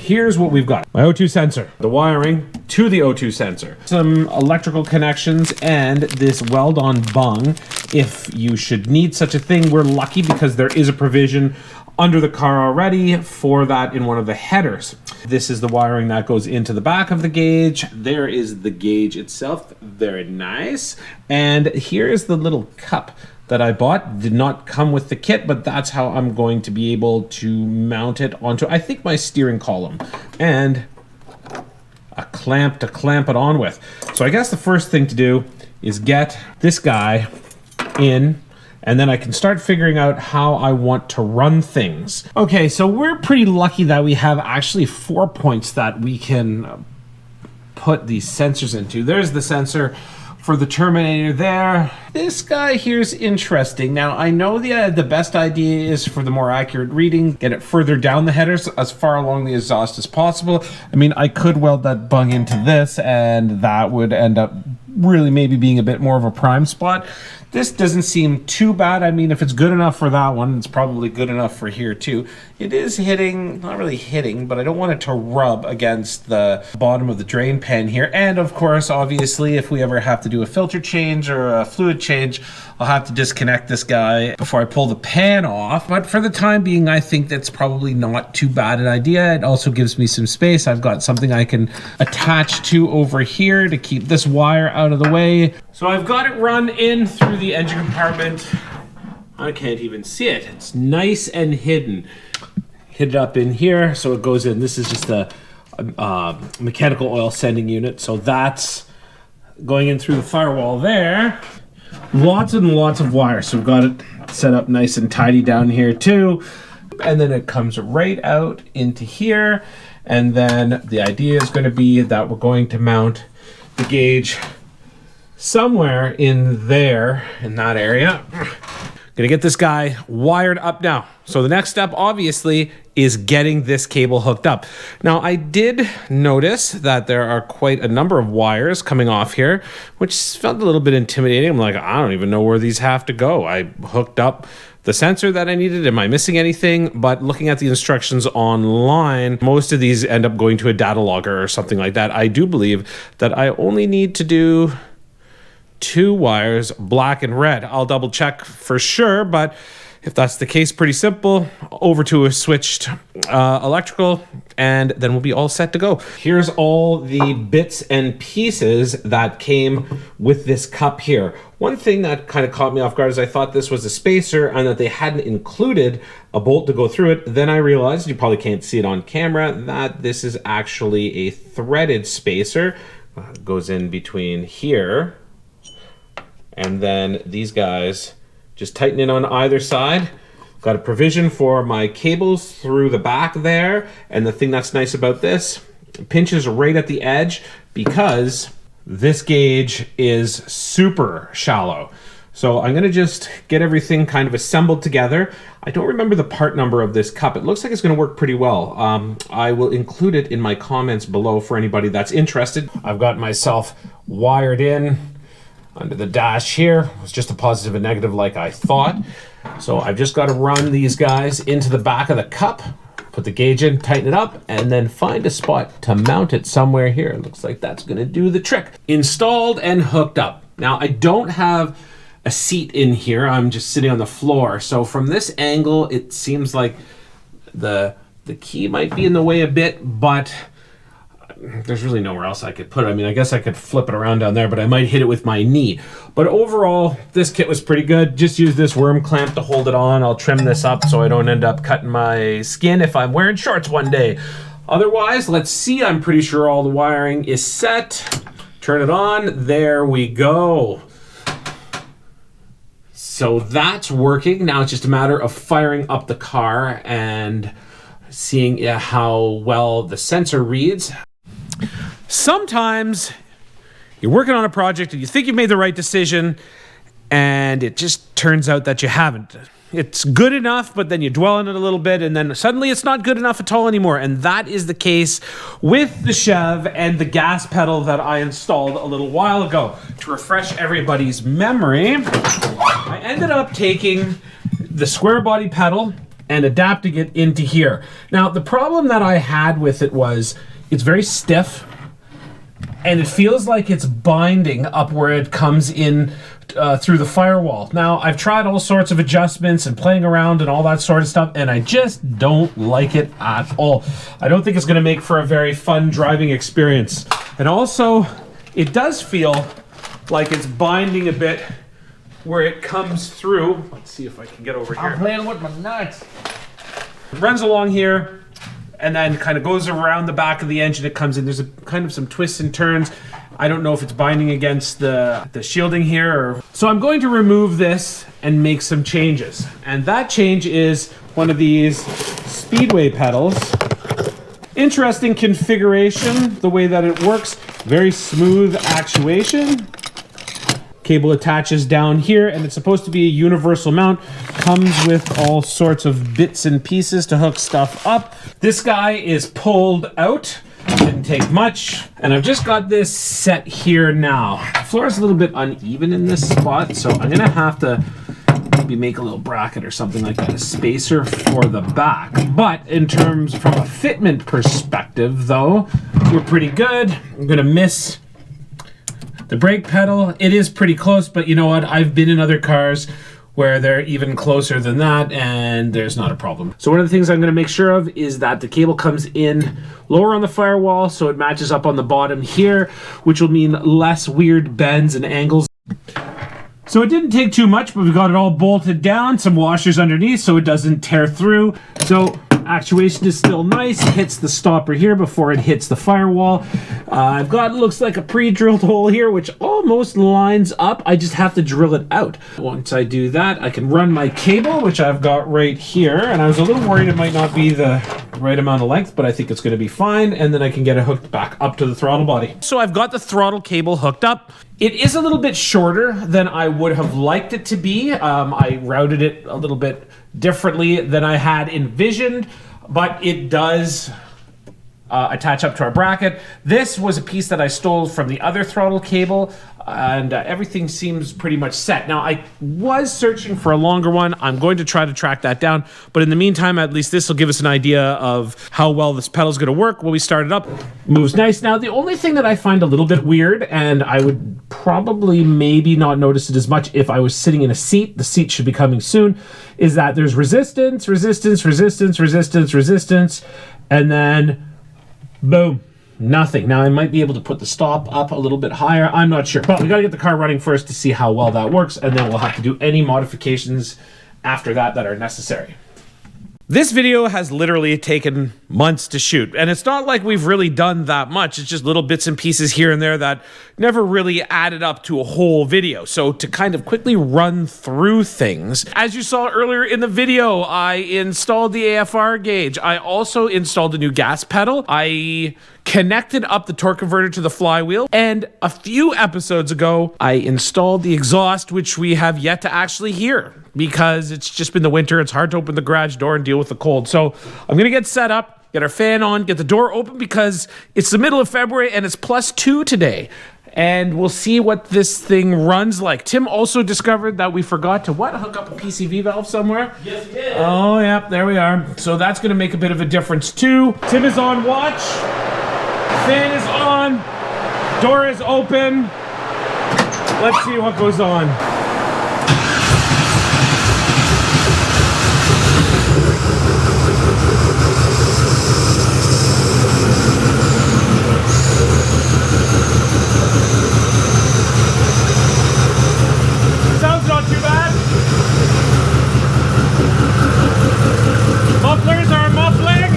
here's what we've got. My O2 sensor, the wiring to the O2 sensor, some electrical connections, and this weld-on bung. If you should need such a thing, we're lucky because there is a provision under the car already for that in one of the headers. This is the wiring that goes into the back of the gauge. There is the gauge itself, very nice. And here is the little cup that I bought. Did not come with the kit, but that's how I'm going to be able to mount it onto, I think, my steering column. And a clamp to clamp it on with. So I guess the first thing to do is get this guy in, and then I can start figuring out how I want to run things. Okay, so we're pretty lucky that we have actually 4 points that we can put these sensors into. There's the sensor for the terminator there. This guy here is interesting. Now, I know the best idea is for the more accurate reading, get it further down the headers, as far along the exhaust as possible. I mean, I could weld that bung into this, and that would end up really maybe being a bit more of a prime spot. This doesn't seem too bad. I mean, if it's good enough for that one, it's probably good enough for here too. It is hitting, not really hitting, but I don't want it to rub against the bottom of the drain pan here. And of course, obviously, if we ever have to do a filter change or a fluid change, I'll have to disconnect this guy before I pull the pan off. But for the time being, I think that's probably not too bad an idea. It also gives me some space. I've got something I can attach to over here to keep this wire out of the way. So I've got it run in through the engine compartment. I can't even see it. It's nice and hidden. Hit it up in here so it goes in. This is just a mechanical oil sending unit. So that's going in through the firewall there. Lots and lots of wires. So we've got it set up nice and tidy down here too. And then it comes right out into here. And then the idea is going to be that we're going to mount the gauge somewhere in there, in that area. Gonna get this guy wired up now. So the next step, obviously, is getting this cable hooked up. Now, I did notice that there are quite a number of wires coming off here, which felt a little bit intimidating. I'm like, I don't even know where these have to go. I hooked up the sensor that I needed. Am I missing anything? But looking at the instructions online, most of these end up going to a data logger or something like that. I do believe that I only need to do 2 wires, black and red. I'll double check for sure, but if that's the case, pretty simple. Over to a switched electrical, and then we'll be all set to go. Here's all the bits and pieces that came with this cup here. One thing that kind of caught me off guard is I thought this was a spacer and that they hadn't included a bolt to go through it. Then I realized, you probably can't see it on camera, that this is actually a threaded spacer. Goes in between here. And then these guys just tighten in on either side. Got a provision for my cables through the back there. And the thing that's nice about this, it pinches right at the edge because this gauge is super shallow. So I'm gonna just get everything kind of assembled together. I don't remember the part number of this cup. It looks like it's gonna work pretty well. I will include it in my comments below for anybody that's interested. I've got myself wired in under the dash here. It's just a positive and negative like I thought. So I've just got to run these guys into the back of the cup, put the gauge in, tighten it up, and then find a spot to mount it somewhere here. It looks like that's going to do the trick. Installed and hooked up. Now I don't have a seat in here. I'm just sitting on the floor. So from this angle, it seems like the key might be in the way a bit, but there's really nowhere else I could put it. I mean, I guess I could flip it around down there, but I might hit it with my knee. But overall, this kit was pretty good. Just use this worm clamp to hold it on. I'll trim this up so I don't end up cutting my skin if I'm wearing shorts one day. Otherwise, let's see. I'm pretty sure all the wiring is set. Turn it on. There we go. So that's working. Now it's just a matter of firing up the car and seeing how well the sensor reads. Sometimes you're working on a project and you think you've made the right decision and it just turns out that you haven't. It's good enough, but then you dwell on it a little bit and then suddenly it's not good enough at all anymore. And that is the case with the Chev and the gas pedal that I installed a little while ago. To refresh everybody's memory, I ended up taking the square body pedal and adapting it into here. Now, the problem that I had with it was it's very stiff, and it feels like it's binding up where it comes in through the firewall. Now, I've tried all sorts of adjustments and playing around and all that sort of stuff, and I just don't like it at all. I don't think it's going to make for a very fun driving experience. And also, it does feel like it's binding a bit where it comes through. Let's see if I can get over here. I'm playing with my nuts. It runs along here and then kind of goes around the back of the engine. It comes in. There's a kind of some twists and turns. I don't know if it's binding against the shielding here. So I'm going to remove this and make some changes. And that change is one of these Speedway pedals. Interesting configuration, the way that it works. Very smooth actuation. Cable attaches down here, and it's supposed to be a universal mount. Comes with all sorts of bits and pieces to hook stuff up. This guy is pulled out. Didn't take much. And I've just got this set here now. The floor is a little bit uneven in this spot, so I'm gonna have to maybe make a little bracket or something like that, a spacer for the back. But in terms from a fitment perspective, though, we're pretty good. I'm gonna miss the brake pedal. It is pretty close, but you know what? I've been in other cars where they're even closer than that, and there's not a problem. So one of the things I'm gonna make sure of is that the cable comes in lower on the firewall, so it matches up on the bottom here, which will mean less weird bends and angles. So it didn't take too much, but we got it all bolted down, some washers underneath so it doesn't tear through. So actuation is still nice. It hits the stopper here before it hits the firewall. I've got, looks like a pre-drilled hole here, which almost lines up. I just have to drill it out. Once I do that, I can run my cable, which I've got right here. And I was a little worried it might not be the right amount of length, but I think it's going to be fine. And then I can get it hooked back up to the throttle body. So I've got the throttle cable hooked up. It is a little bit shorter than I would have liked it to be. I routed it a little bit differently than I had envisioned, but it does attach up to our bracket. This was a piece that I stole from the other throttle cable, and everything seems pretty much set. Now, I was searching for a longer one. I'm going to try to track that down, but in the meantime, at least this will give us an idea of how well this pedal is going to work when we start it up. Moves nice. Now, the only thing that I find a little bit weird, and I would probably maybe not notice it as much if I was sitting in a seat, the seat should be coming soon, is that there's resistance, resistance, resistance, resistance, resistance, and then boom. Nothing. Now I might be able to put the stop up a little bit higher. I'm not sure, but we got to get the car running first to see how well that works, and then we'll have to do any modifications after that that are necessary. This video has literally taken months to shoot, and it's not like we've really done that much. It's just little bits and pieces here and there that never really added up to a whole video. So to kind of quickly run through things, as you saw earlier in the video, I installed the AFR gauge. I also installed a new gas pedal. I connected up the torque converter to the flywheel, and a few episodes ago, I installed the exhaust, which we have yet to actually hear because it's just been the winter. It's hard to open the garage door and deal with the cold. So I'm gonna get set up, get our fan on, get the door open because it's the middle of February and it's +2 today. And we'll see what this thing runs like. Tim also discovered that we forgot to hook up a PCV valve somewhere. Yes, we did. Oh, yeah, there we are. So that's gonna make a bit of a difference too. Tim is on watch. Fan is on. Door is open. Let's see what goes on. Sounds not too bad. Mufflers are muffling.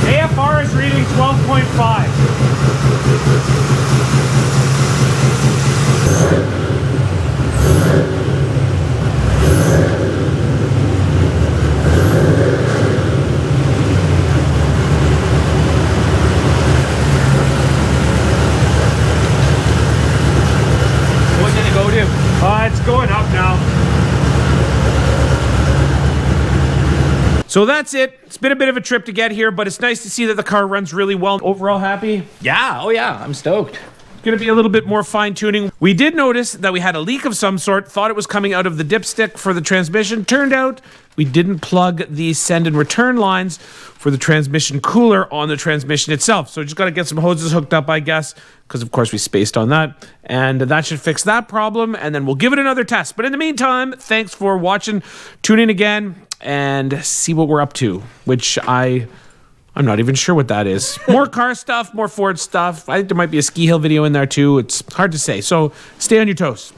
AFR is reading 12.5. What did it go to? It's going up now. So that's it. It's been a bit of a trip to get here, but it's nice to see that the car runs really well. Overall happy? Yeah, oh yeah, I'm stoked. Going to be a little bit more fine-tuning. We did notice that we had a leak of some sort, thought it was coming out of the dipstick for the transmission. Turned out we didn't plug the send and return lines for the transmission cooler on the transmission itself. So just got to get some hoses hooked up, I guess, because of course we spaced on that. And that should fix that problem, and then we'll give it another test. But in the meantime, thanks for watching. Tune in again and see what we're up to, which I'm not even sure what that is. More car stuff, more Ford stuff. I think there might be a ski hill video in there too. It's hard to say. So stay on your toes.